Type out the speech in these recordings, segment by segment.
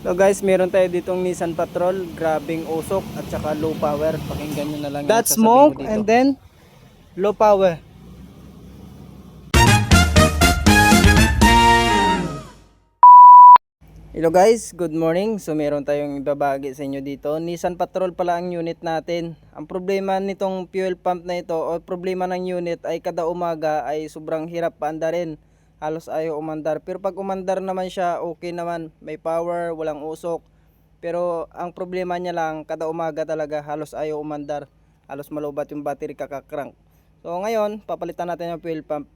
So guys, meron tayo ditong Nissan Patrol, grabing usok at saka low power. Pakinggan nyo na lang yung That sasabihin ko smoke dito. and then low power. Hello guys, good morning. So meron tayong ibabagi sa inyo dito. Nissan Patrol pala ang unit natin. Ang problema nitong fuel pump na ito o problema ng unit ay kada umaga ay sobrang hirap paandarin. Halos ayaw umandar. Pero pag umandar naman siya, okay naman. May power, walang usok. Pero ang problema niya lang, kada umaga talaga halos ayaw umandar. Halos malubat yung battery kakakrank. So ngayon, papalitan natin yung fuel pump.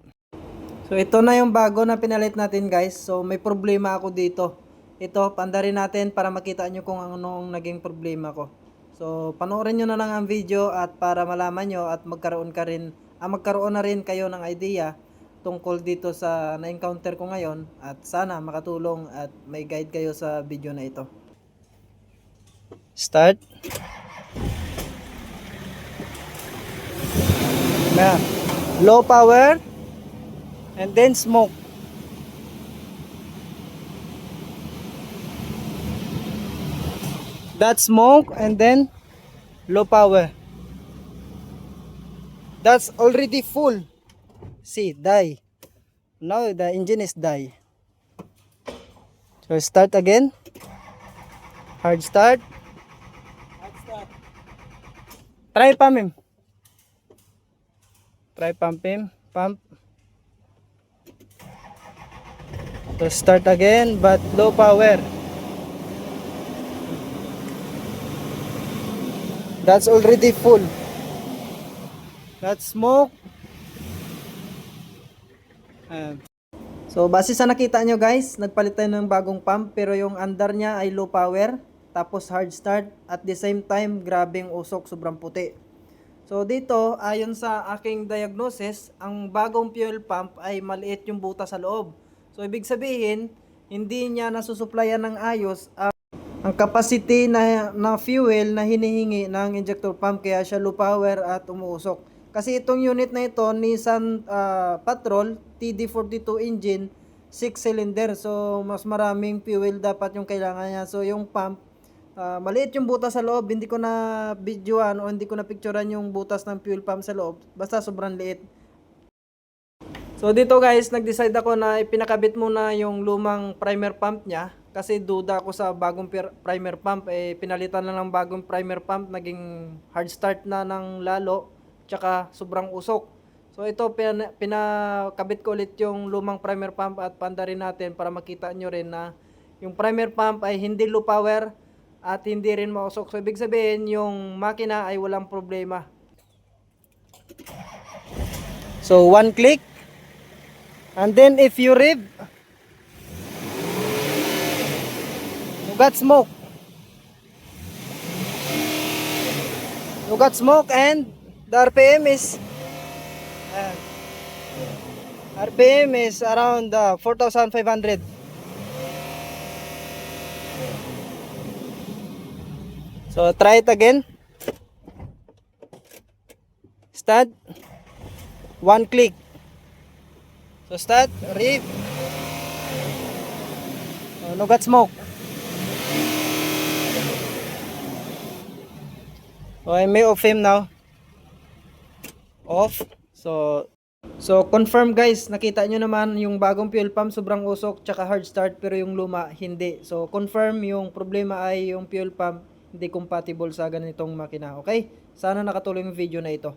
So ito na yung bago na pinalit natin guys. So may problema ako dito. Ito, pandarin natin para makita nyo kung anong naging problema ko. So panoorin nyo na lang ang video at para malaman nyo at magkaroon na rin kayo ng idea tungkol dito sa na-encounter ko ngayon at sana makatulong at may guide kayo sa video na ito. Start. Now, low power and then smoke. That smoke and then low power. That's already full. See, die. Now the engine is die. So start again. Hard start. Try pump him. Try pump him. Pump. So start again but low power. That's already full. That's smoke. So base sa nakita nyo guys, nagpalit tayo ng bagong pump pero yung andar niya ay low power. Tapos hard start at the same time grabing usok, sobrang puti. So dito ayon sa aking diagnosis, ang bagong fuel pump ay maliit yung butas sa loob. So ibig sabihin, hindi niya nasusuplayan ng ayos ang capacity na fuel na hinihingi ng injector pump, kaya siya low power at umuusok. Kasi itong unit na ito, Nissan Patrol TD42 engine, 6 cylinder. So mas maraming fuel dapat yung kailangan niya. So yung pump, maliit yung butas sa loob. Hindi ko na videoan o hindi ko na picturean yung butas ng fuel pump sa loob. Basta sobrang liit. So dito guys, nag-decide ako na ipinakabit muna yung lumang primer pump niya. Kasi duda ako sa bagong primer pump. Pinalitan lang ng bagong primer pump. Naging hard start na ng lalo. Tsaka sobrang usok. So ito, pinakabit ko ulit yung lumang primer pump at pandarin natin para makita nyo rin na yung primer pump ay hindi low power at hindi rin mausok. So ibig sabihin yung makina ay walang problema. So one click. And then if you rev, you got smoke. You got smoke and the RPM is around 4,500. So try it again. Start. One click. So start, rev. Oh, no got smoke. So I may off him now. Off. So confirm guys, nakita nyo naman yung bagong fuel pump sobrang usok tsaka hard start pero yung luma hindi. So confirm yung problema ay yung fuel pump hindi compatible sa ganitong makina. Okay? Sana nakatulong yung video na ito.